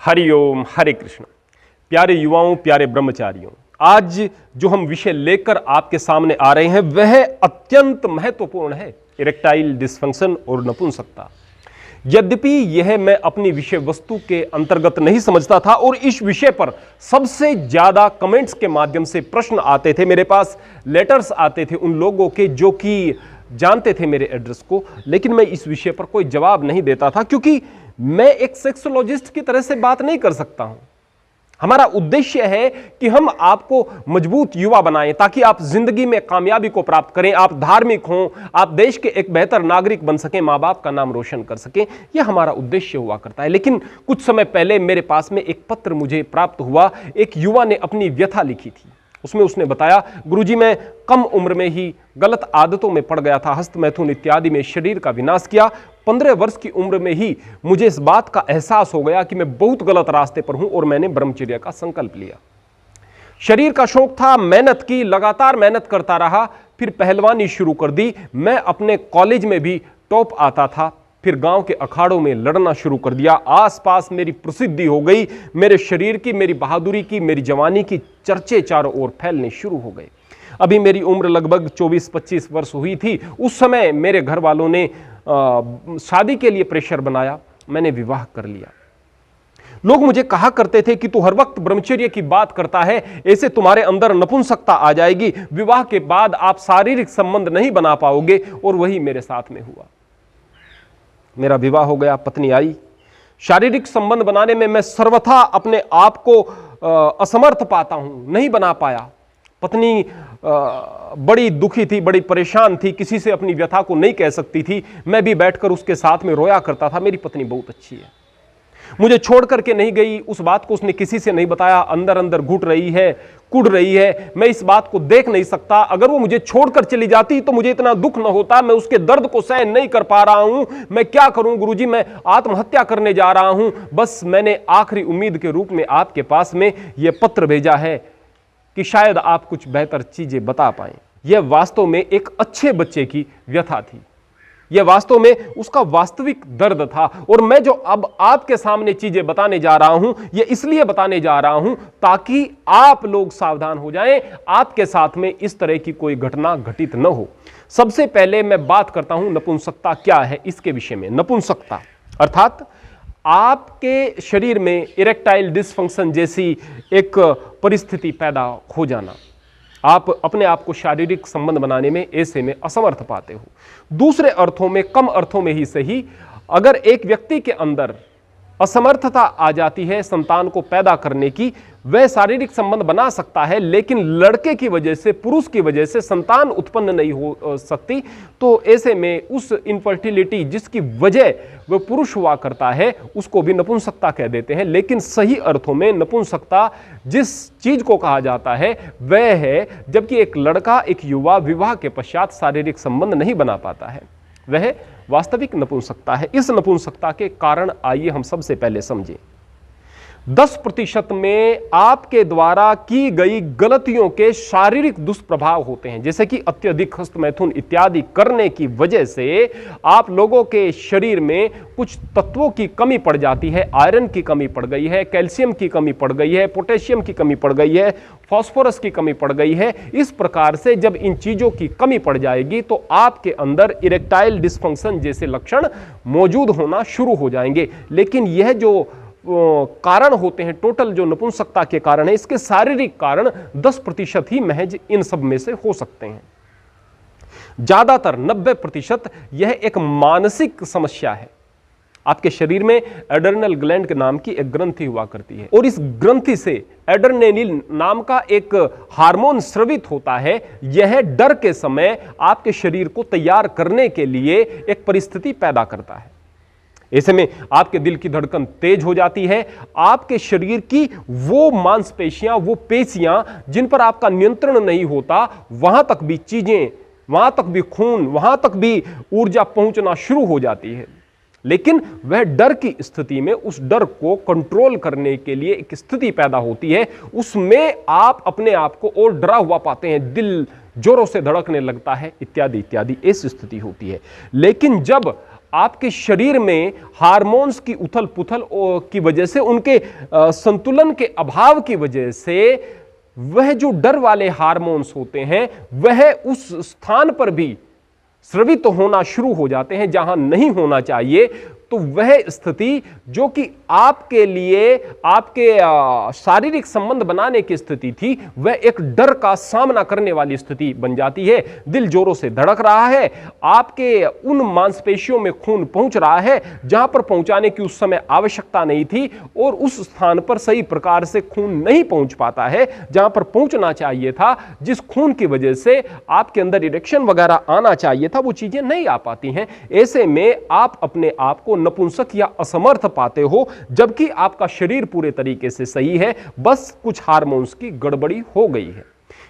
हरिओम हरे कृष्ण। प्यारे युवाओं, प्यारे ब्रह्मचारियों, आज जो हम विषय लेकर आपके सामने आ रहे हैं वह अत्यंत महत्वपूर्ण है, इरेक्टाइल डिस्फंक्शन और नपुंसकता। यद्यपि यह मैं अपनी विषय वस्तु के अंतर्गत नहीं समझता था और इस विषय पर सबसे ज्यादा कमेंट्स के माध्यम से प्रश्न आते थे, मेरे पास लेटर्स आते थे उन लोगों के जो कि जानते थे मेरे एड्रेस को, लेकिन मैं इस विषय पर कोई जवाब नहीं देता था क्योंकि मैं एक सेक्सोलॉजिस्ट की तरह से बात नहीं कर सकता हूं। हमारा उद्देश्य है कि हम आपको मजबूत युवा बनाएं ताकि आप जिंदगी में कामयाबी को प्राप्त करें, आप धार्मिक हों, आप देश के एक बेहतर नागरिक बन सकें, मां बाप का नाम रोशन कर सकें। यह हमारा उद्देश्य हुआ करता है। लेकिन कुछ समय पहले मेरे पास में एक पत्र मुझे प्राप्त हुआ। एक युवा ने अपनी व्यथा लिखी थी। उसमें उसने बताया, गुरुजी मैं कम उम्र में ही गलत आदतों में पड़ गया था, हस्त मैथुन इत्यादि में शरीर का विनाश किया। 15 वर्ष की उम्र में ही मुझे इस बात का एहसास हो गया कि मैं बहुत गलत रास्ते पर हूं और मैंने ब्रह्मचर्य का संकल्प लिया। शरीर का शौक था, मेहनत की, लगातार मेहनत करता रहा, फिर पहलवानी शुरू कर दी। मैं अपने कॉलेज में भी टॉप आता था, फिर गांव के अखाड़ों में लड़ना शुरू कर दिया। आसपास मेरी प्रसिद्धि हो गई, मेरे शरीर की, मेरी बहादुरी की, मेरी जवानी की चर्चे चारों ओर फैलने शुरू हो गए। अभी मेरी उम्र लगभग 24-25 वर्ष हुई थी। उस समय मेरे घर वालों ने शादी के लिए प्रेशर बनाया, मैंने विवाह कर लिया। लोग मुझे कहा करते थे कि तू हर वक्त ब्रह्मचर्य की बात करता है, ऐसे तुम्हारे अंदर नपुंसकता आ जाएगी, विवाह के बाद आप शारीरिक संबंध नहीं बना पाओगे। और वही मेरे साथ में हुआ। मेरा विवाह हो गया, पत्नी आई। शारीरिक संबंध बनाने में मैं सर्वथा अपने आप को असमर्थ पाता हूं, नहीं बना पाया। पत्नी बड़ी दुखी थी, बड़ी परेशान थी, किसी से अपनी व्यथा को नहीं कह सकती थी। मैं भी बैठकर उसके साथ में रोया करता था। मेरी पत्नी बहुत अच्छी है, मुझे छोड़ करके नहीं गई। उस बात को उसने किसी से नहीं बताया। अंदर अंदर घुट रही है, कुढ़ रही है। मैं इस बात को देख नहीं सकता। अगर वो मुझे छोड़कर चली जाती तो मुझे इतना दुख न होता। मैं उसके दर्द को सहन नहीं कर पा रहा हूं। मैं क्या करूं गुरुजी, मैं आत्महत्या करने जा रहा हूं। बस मैंने आखिरी उम्मीद के रूप में आपके पास में यह पत्र भेजा है कि शायद आप कुछ बेहतर चीजें बता पाएं। यह वास्तव में एक अच्छे बच्चे की व्यथा थी। यह वास्तव में उसका वास्तविक दर्द था। और मैं जो अब आपके सामने चीजें बताने जा रहा हूं, यह इसलिए बताने जा रहा हूं ताकि आप लोग सावधान हो जाएं, आपके साथ में इस तरह की कोई घटना घटित न हो। सबसे पहले मैं बात करता हूं नपुंसकता क्या है, इसके विषय में। नपुंसकता अर्थात आपके शरीर में इरेक्टाइल डिसफंक्शन जैसी एक परिस्थिति पैदा हो जाना। आप अपने आप को शारीरिक संबंध बनाने में ऐसे में असमर्थ पाते हो। दूसरे अर्थों में, कम अर्थों में ही सही, अगर एक व्यक्ति के अंदर असमर्थता आ जाती है संतान को पैदा करने की, वह शारीरिक संबंध बना सकता है लेकिन लड़के की वजह से, पुरुष की वजह से संतान उत्पन्न नहीं हो सकती, तो ऐसे में उस इनफर्टिलिटी जिसकी वजह वह पुरुष हुआ करता है उसको भी नपुंसकता कह देते हैं। लेकिन सही अर्थों में नपुंसकता जिस चीज को कहा जाता है वह है जबकि एक लड़का, एक युवा विवाह के पश्चात शारीरिक संबंध नहीं बना पाता है, वह वास्तविक नपुंसकता है। इस नपुंसकता के कारण आइए हम सबसे पहले समझें। 10% में आपके द्वारा की गई गलतियों के शारीरिक दुष्प्रभाव होते हैं, जैसे कि अत्यधिक हस्त मैथुन इत्यादि करने की वजह से आप लोगों के शरीर में कुछ तत्वों की कमी पड़ जाती है। आयरन की कमी पड़ गई है, कैल्शियम की कमी पड़ गई है, पोटेशियम की कमी पड़ गई है, फास्फोरस की कमी पड़ गई है। इस प्रकार से जब इन चीजों की कमी पड़ जाएगी तो आपके अंदर इरेक्टाइल डिसफंक्शन जैसे लक्षण मौजूद होना शुरू हो जाएंगे। लेकिन यह जो कारण होते हैं, टोटल जो नपुंसकता के कारण है, इसके शारीरिक कारण 10% ही महज इन सब में से हो सकते हैं। ज्यादातर 90% यह एक मानसिक समस्या है। आपके शरीर में एड्रेनल ग्लैंड के नाम की एक ग्रंथि हुआ करती है और इस ग्रंथि से एड्रेनालिन नाम का एक हार्मोन स्रावित होता है। यह डर के समय आपके शरीर को तैयार करने के लिए एक परिस्थिति पैदा करता है। ऐसे में आपके दिल की धड़कन तेज हो जाती है। आपके शरीर की वो मांसपेशियां, वो पेशियां जिन पर आपका नियंत्रण नहीं होता, वहां तक भी चीजें, वहां तक भी खून, वहां तक भी ऊर्जा पहुंचना शुरू हो जाती है। लेकिन वह डर की स्थिति में उस डर को कंट्रोल करने के लिए एक स्थिति पैदा होती है। उसमें आप अपने आप को और डरा हुआ पाते हैं, दिल जोरों से धड़कने लगता है, इत्यादि इत्यादि ऐसी स्थिति होती है। लेकिन जब आपके शरीर में हार्मोन्स की उथल पुथल की वजह से, उनके संतुलन के अभाव की वजह से वह जो डर वाले हार्मोन्स होते हैं वह उस स्थान पर भी स्रवित होना शुरू हो जाते हैं जहां नहीं होना चाहिए। तो वह स्थिति जो कि आपके लिए आपके शारीरिक संबंध बनाने की स्थिति थी, वह एक डर का सामना करने वाली स्थिति बन जाती है। दिल जोरों से धड़क रहा है, आपके उन मांसपेशियों में खून पहुंच रहा है जहां पर पहुंचाने की उस समय आवश्यकता नहीं थी, और उस स्थान पर सही प्रकार से खून नहीं पहुंच पाता है जहां पर पहुंचना चाहिए था। जिस खून की वजह से आपके अंदर इरेक्शन वगैरह आना चाहिए था, वो चीजें नहीं आ पाती हैं। ऐसे में आप अपने आप को नपुंसक या असमर्थ पाते हो, जबकि आपका शरीर पूरे तरीके से सही है, बस कुछ हार्मोन्स की गड़बड़ी हो गई है।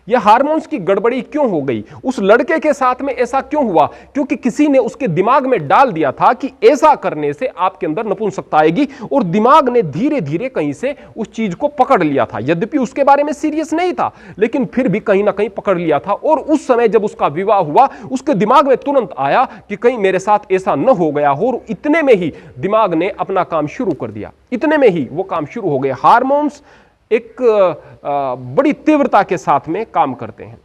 यह हार्मोन्स की गड़बड़ी क्यों हो गई? उस लड़के के साथ में ऐसा क्यों हुआ? क्योंकि किसी ने उसके दिमाग में डाल दिया था कि ऐसा करने से आपके अंदर नपुंसकता आएगी, और दिमाग ने धीरे धीरे कहीं से उस चीज को पकड़ लिया था। यद्यपि उसके बारे में सीरियस नहीं था, लेकिन फिर भी कहीं ना कहीं पकड़ लिया था। और उस समय जब उसका विवाह हुआ, उसके दिमाग में तुरंत आया कि कहीं मेरे साथ ऐसा न हो गया हो, और इतने में ही दिमाग ने अपना काम शुरू कर दिया, इतने में ही वो काम शुरू हो गया। हार्मोन्स एक बड़ी तीव्रता के साथ में काम करते हैं।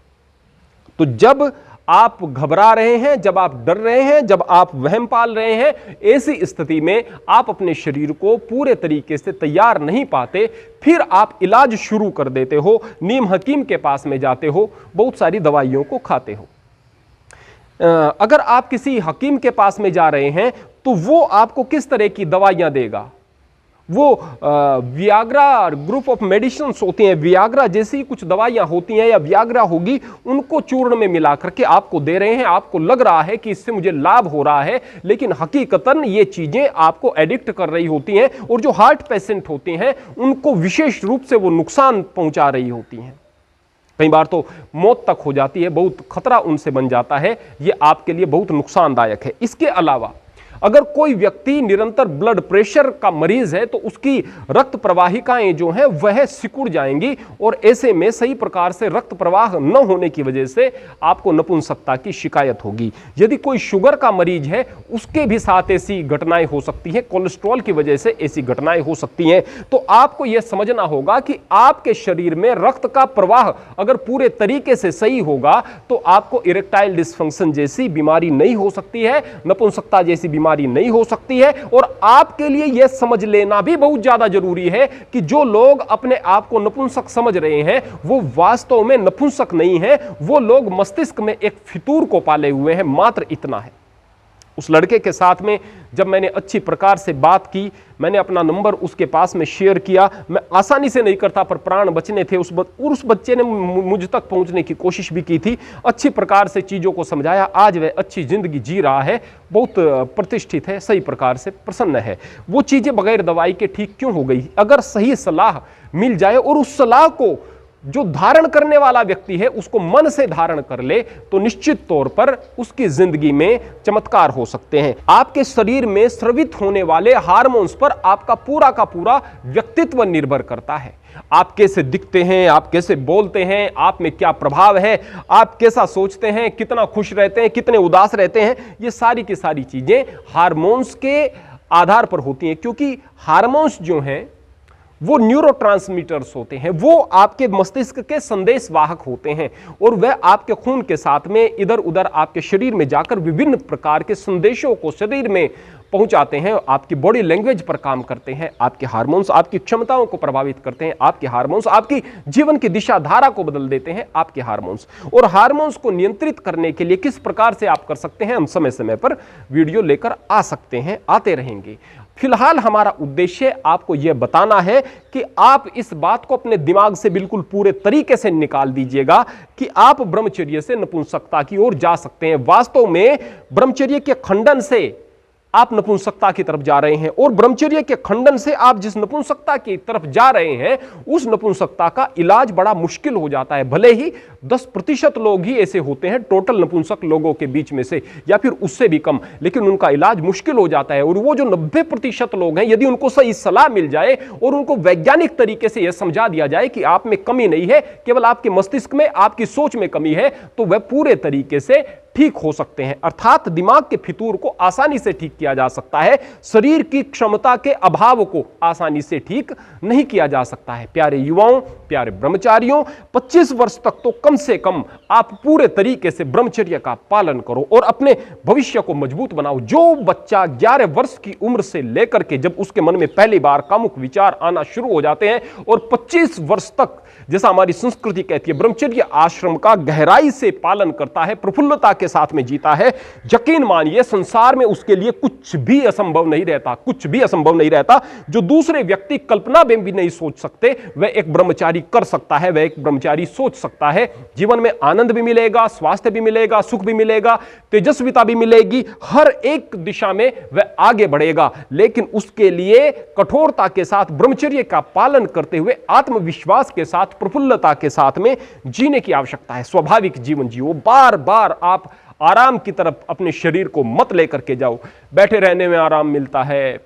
तो जब आप घबरा रहे हैं, जब आप डर रहे हैं, जब आप वहम पाल रहे हैं, ऐसी स्थिति में आप अपने शरीर को पूरे तरीके से तैयार नहीं पाते, फिर आप इलाज शुरू कर देते हो, नीम हकीम के पास में जाते हो, बहुत सारी दवाइयों को खाते हो। अगर आप किसी हकीम के पास में जा रहे हैं तो वो आपको किस तरह की दवाइयां देगा? वो वियाग्रा ग्रुप ऑफ मेडिसिन्स होती हैं, वियाग्रा जैसी कुछ दवाइयां होती हैं या वियाग्रा होगी, उनको चूर्ण में मिला करके आपको दे रहे हैं। आपको लग रहा है कि इससे मुझे लाभ हो रहा है, लेकिन हकीकतन ये चीजें आपको एडिक्ट कर रही होती हैं, और जो हार्ट पेशेंट होते हैं उनको विशेष रूप से वो नुकसान पहुंचा रही होती हैं। कई बार तो मौत तक हो जाती है, बहुत खतरा उनसे बन जाता है। ये आपके लिए बहुत नुकसानदायक है। इसके अलावा अगर कोई व्यक्ति निरंतर ब्लड प्रेशर का मरीज है तो उसकी रक्त प्रवाहिकाएं जो हैं वह सिकुड़ जाएंगी, और ऐसे में सही प्रकार से रक्त प्रवाह न होने की वजह से आपको नपुंसकता की शिकायत होगी। यदि कोई शुगर का मरीज है, उसके भी साथ ऐसी घटनाएं हो सकती हैं, कोलेस्ट्रॉल की वजह से ऐसी घटनाएं हो सकती हैं। तो आपको यह समझना होगा कि आपके शरीर में रक्त का प्रवाह अगर पूरे तरीके से सही होगा तो आपको इरेक्टाइल डिसफंक्शन जैसी बीमारी नहीं हो सकती है, नपुंसकता जैसी बीमारी नहीं हो सकती है। और आपके लिए यह समझ लेना भी बहुत ज्यादा जरूरी है कि जो लोग अपने आप को नपुंसक समझ रहे हैं वो वास्तव में नपुंसक नहीं है, वो लोग मस्तिष्क में एक फितूर को पाले हुए हैं, मात्र इतना है। उस लड़के के साथ में जब मैंने अच्छी प्रकार से बात की, मैंने अपना नंबर उसके पास में शेयर किया। मैं आसानी से नहीं करता, पर प्राण बचने थे। उस बच्चे ने मुझ तक पहुंचने की कोशिश भी की थी, अच्छी प्रकार से चीज़ों को समझाया। आज वह अच्छी जिंदगी जी रहा है, बहुत प्रतिष्ठित है, सही प्रकार से प्रसन्न है। वो चीज़ें बगैर दवाई के ठीक क्यों हो गई? अगर सही सलाह मिल जाए और उस सलाह को जो धारण करने वाला व्यक्ति है उसको मन से धारण कर ले, तो निश्चित तौर पर उसकी जिंदगी में चमत्कार हो सकते हैं। आपके शरीर में स्रवित होने वाले हार्मोन्स पर आपका पूरा का पूरा व्यक्तित्व निर्भर करता है। आप कैसे दिखते हैं, आप कैसे बोलते हैं, आप में क्या प्रभाव है, आप कैसा सोचते हैं, कितना खुश रहते हैं, कितने उदास रहते हैं, ये सारी की सारी चीजें हार्मोन्स के आधार पर होती हैं। क्योंकि हार्मोन्स जो हैं वो न्यूरोट्रांसमीटर्स होते हैं, वो आपके मस्तिष्क के संदेश वाहक होते हैं, और वह आपके खून के साथ में इधर उधर आपके शरीर में जाकर विभिन्न प्रकार के संदेशों को शरीर में पहुंचाते हैं, आपकी बॉडी लैंग्वेज पर काम करते हैं। आपके हार्मोन्स आपकी क्षमताओं को प्रभावित करते हैं, आपके हार्मोन्स आपकी जीवन की दिशा धारा को बदल देते हैं, आपके हार्मोन्स। और हार्मोन्स को नियंत्रित करने के लिए किस प्रकार से आप कर सकते हैं, हम समय समय पर वीडियो लेकर आ सकते हैं, आते रहेंगे। फिलहाल हमारा उद्देश्य आपको यह बताना है कि आप इस बात को अपने दिमाग से बिल्कुल पूरे तरीके से निकाल दीजिएगा कि आप ब्रह्मचर्य से नपुंसकता की ओर जा सकते हैं। वास्तव में ब्रह्मचर्य के खंडन से आप नपुंसकता की तरफ जा रहे हैं, और ब्रह्मचर्य के खंडन से आप जिस नपुंसकता की तरफ जा रहे हैं उस नपुंसकता का इलाज बड़ा मुश्किल हो जाता है। भले ही 10% लोग ही ऐसे होते हैं टोटल नपुंसक लोगों के बीच में से, या फिर उससे भी कम, लेकिन उनका इलाज मुश्किल हो जाता है। और वो जो 90% लोग हैं, यदि उनको सही सलाह मिल जाए और उनको वैज्ञानिक तरीके से यह समझा दिया जाए कि आप में कमी नहीं है, केवल आपके मस्तिष्क में, आपकी सोच में कमी है, तो वह पूरे तरीके से ठीक हो सकते हैं, अर्थात दिमाग के फितूर को आसानी से ठीक किया जा सकता है, शरीर की क्षमता के अभाव को आसानी से ठीक नहीं किया जा सकता है। प्यारे युवाओं, प्यारे ब्रह्मचारियों, 25 वर्ष तक तो कम से कम आप पूरे तरीके से ब्रह्मचर्य का पालन करो और अपने भविष्य को मजबूत बनाओ। जो बच्चा 11 वर्ष की उम्र से लेकर के जब उसके मन में पहली बार कामुक विचार आना शुरू हो जाते हैं और 25 वर्ष तक, जैसा हमारी संस्कृति कहती है, ब्रह्मचर्य आश्रम का गहराई से पालन करता है, प्रफुल्लता के साथ में जीता है, यकीन मानिए संसार में उसके लिए कुछ भी असंभव नहीं रहता, कुछ भी असंभव नहीं रहता। जो दूसरे व्यक्ति कल्पना में भी नहीं सोच सकते वह एक ब्रह्मचारी कर सकता है, वह एक ब्रह्मचारी सोच सकता है। जीवन में आनंद भी मिलेगा, स्वास्थ्य भी मिलेगा, सुख भी मिलेगा, तेजस्विता भी मिलेगी, हर एक दिशा में वह आगे बढ़ेगा। लेकिन उसके लिए कठोरता के साथ ब्रह्मचर्य का पालन करते हुए आत्मविश्वास के साथ, प्रफुल्लता के साथ में जीने की आवश्यकता है। स्वाभाविक जीवन जियो, बार बार आप आराम की तरफ अपने शरीर को मत लेकर के जाओ। बैठे रहने में आराम मिलता है,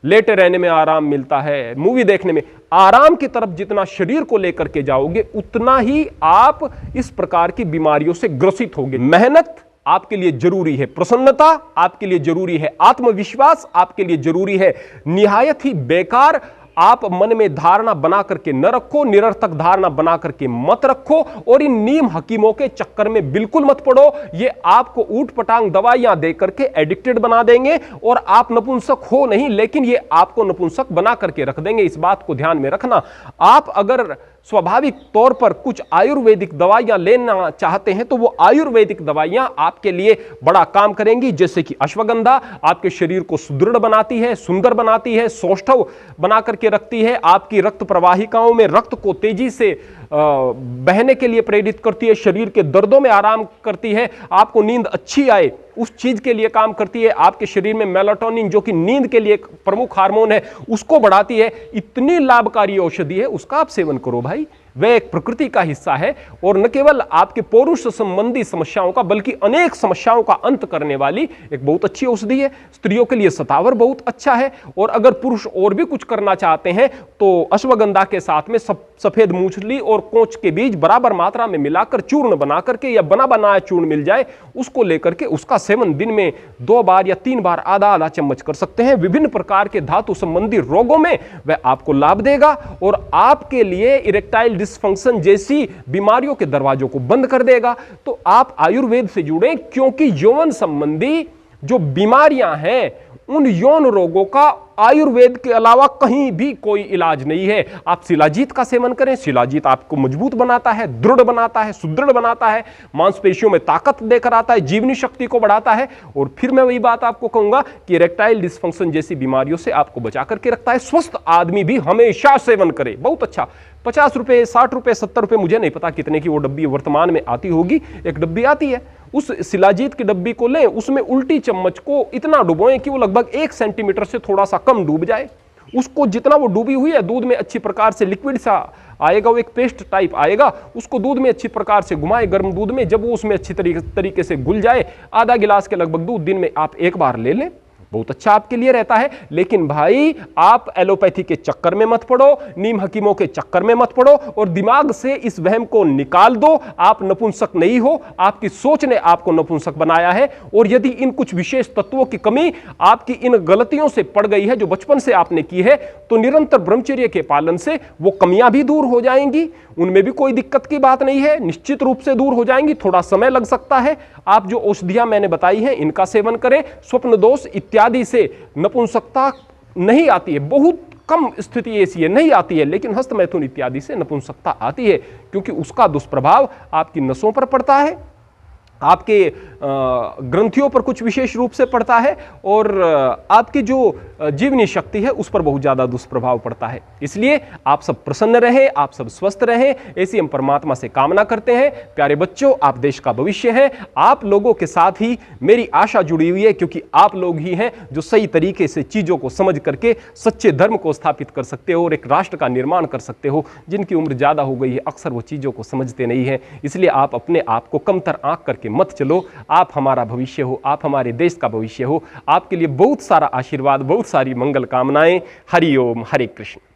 लेटे रहने में आराम मिलता है, मूवी देखने में आराम की तरफ जितना शरीर को लेकर के जाओगे उतना ही आप इस प्रकार की बीमारियों से ग्रसित होगे। मेहनत आपके लिए जरूरी है, प्रसन्नता आपके लिए जरूरी है, आत्मविश्वास आपके लिए जरूरी है। निहायत ही बेकार आप मन में धारणा बना करके न रखो, निरर्थक धारणा बना करके मत रखो और इन नीम हकीमों के चक्कर में बिल्कुल मत पड़ो। ये आपको ऊट पटांग दवाइयां दे करके एडिक्टेड बना देंगे और आप नपुंसक हो नहीं, लेकिन ये आपको नपुंसक बना करके रख देंगे। इस बात को ध्यान में रखना। आप अगर स्वाभाविक तौर पर कुछ आयुर्वेदिक दवाइयां लेना चाहते हैं तो वो आयुर्वेदिक दवाइयां आपके लिए बड़ा काम करेंगी, जैसे कि अश्वगंधा आपके शरीर को सुदृढ़ बनाती है, सुंदर बनाती है, सौष्ठव बना करके रखती है, आपकी रक्त प्रवाहिकाओं में रक्त को तेजी से बहने के लिए प्रेरित करती है, शरीर के दर्दों में आराम करती है, आपको नींद अच्छी आए उस चीज के लिए काम करती है, आपके शरीर में मेलाटोनिन जो कि नींद के लिए एक प्रमुख हार्मोन है उसको बढ़ाती है। इतनी लाभकारी औषधि है, उसका आप सेवन करो भाई। वह एक प्रकृति का हिस्सा है और न केवल आपके पौरुष संबंधी समस्याओं का बल्कि अनेक समस्याओं का अंत करने वाली एक बहुत अच्छी औषधि है। स्त्रियों के लिए शतावर बहुत अच्छा है और अगर पुरुष और भी कुछ करना चाहते हैं तो अश्वगंधा के साथ में सफेद मूंगफली और कोंच के बीज बराबर मात्रा में मिलाकर चूर्ण बना करके या बना बनाया चूर्ण मिल जाए उसको लेकर के उसका सेवन दिन में 2 बार या 3 बार आधा आधा चम्मच कर सकते हैं। विभिन्न प्रकार के धातु संबंधी रोगों में वह आपको लाभ देगा और आपके लिए इरेक्टाइल डिसफंक्शन जैसी बीमारियों के दरवाजों को बंद कर देगा। तो आप आयुर्वेद से जुड़े, क्योंकि यौन संबंधी जो बीमारियां हैं उन यौन रोगों का आयुर्वेद के अलावा कहीं भी कोई इलाज नहीं है। आप शिलाजीत का सेवन करें, शिलाजीत आपको मजबूत बनाता है, दृढ़ बनाता है, सुदृढ़ बनाता है, मांसपेशियों में ताकत देकर आता है, जीवनी शक्ति को बढ़ाता है। और फिर मैं वही बात आपको कहूंगा कि इरेक्टाइल डिसफंक्शन जैसी बीमारियों से आपको बचा करके रखता है। स्वस्थ आदमी भी हमेशा सेवन करे, बहुत अच्छा। 50 रुपए, 60 रुपए, 70 रुपए, मुझे नहीं पता कितने की वो डब्बी वर्तमान में आती होगी, एक डब्बी आती है। उस शिलाजीत की डब्बी को लें, उसमें उल्टी चम्मच को इतना डुबोएं कि वो लगभग 1 सेंटीमीटर से थोड़ा सा कम डूब जाए। उसको जितना वो डूबी हुई है दूध में अच्छी प्रकार से लिक्विड सा आएगा, वो एक पेस्ट टाइप आएगा, उसको दूध में अच्छी प्रकार से घुमाए गर्म दूध में, जब वो उसमें अच्छी तरीके से घुल जाए, आधा गिलास के लगभग दूध दिन में आप 1 बार ले लें, बहुत अच्छा आपके लिए रहता है। लेकिन भाई आप एलोपैथी के चक्कर में मत पड़ो, नीम हकीमों के चक्कर में मत पड़ो और दिमाग से इस वहम को निकाल दो। आप नपुंसक नहीं हो, आपकी सोच ने आपको नपुंसक बनाया है। और यदि इन कुछ विशेष तत्वों की कमी आपकी इन गलतियों से पड़ गई है जो बचपन से आपने की है, तो निरंतर ब्रह्मचर्य के पालन से वो कमियां भी दूर हो जाएंगी, उनमें भी कोई दिक्कत की बात नहीं है, निश्चित रूप से दूर हो जाएंगी। थोड़ा समय लग सकता है। आप जो औषधियां मैंने बताई हैं इनका सेवन करें। स्वप्न दोष इत्यादि से नपुंसकता नहीं आती है, बहुत कम स्थिति ऐसी है नहीं आती है, लेकिन हस्त मैथुन इत्यादि से नपुंसकता आती है, क्योंकि उसका दुष्प्रभाव आपकी नसों पर पड़ता है, आपके ग्रंथियों पर कुछ विशेष रूप से पड़ता है और आपकी जो जीवनी शक्ति है उस पर बहुत ज़्यादा दुष्प्रभाव पड़ता है। इसलिए आप सब प्रसन्न रहें, आप सब स्वस्थ रहें, ऐसी हम परमात्मा से कामना करते हैं। प्यारे बच्चों, आप देश का भविष्य हैं। आप लोगों के साथ ही मेरी आशा जुड़ी हुई है, क्योंकि आप लोग ही हैं जो सही तरीके से चीज़ों को समझ करके सच्चे धर्म को स्थापित कर सकते हो और एक राष्ट्र का निर्माण कर सकते हो। जिनकी उम्र ज़्यादा हो गई है अक्सर वो चीज़ों को समझते नहीं हैं, इसलिए आप अपने आप को कमतर आंक करके मत चलो। आप हमारा भविष्य हो, आप हमारे देश का भविष्य हो। आपके लिए बहुत सारा आशीर्वाद, बहुत सारी मंगल कामनाएं। हरि ओम, हरे कृष्ण।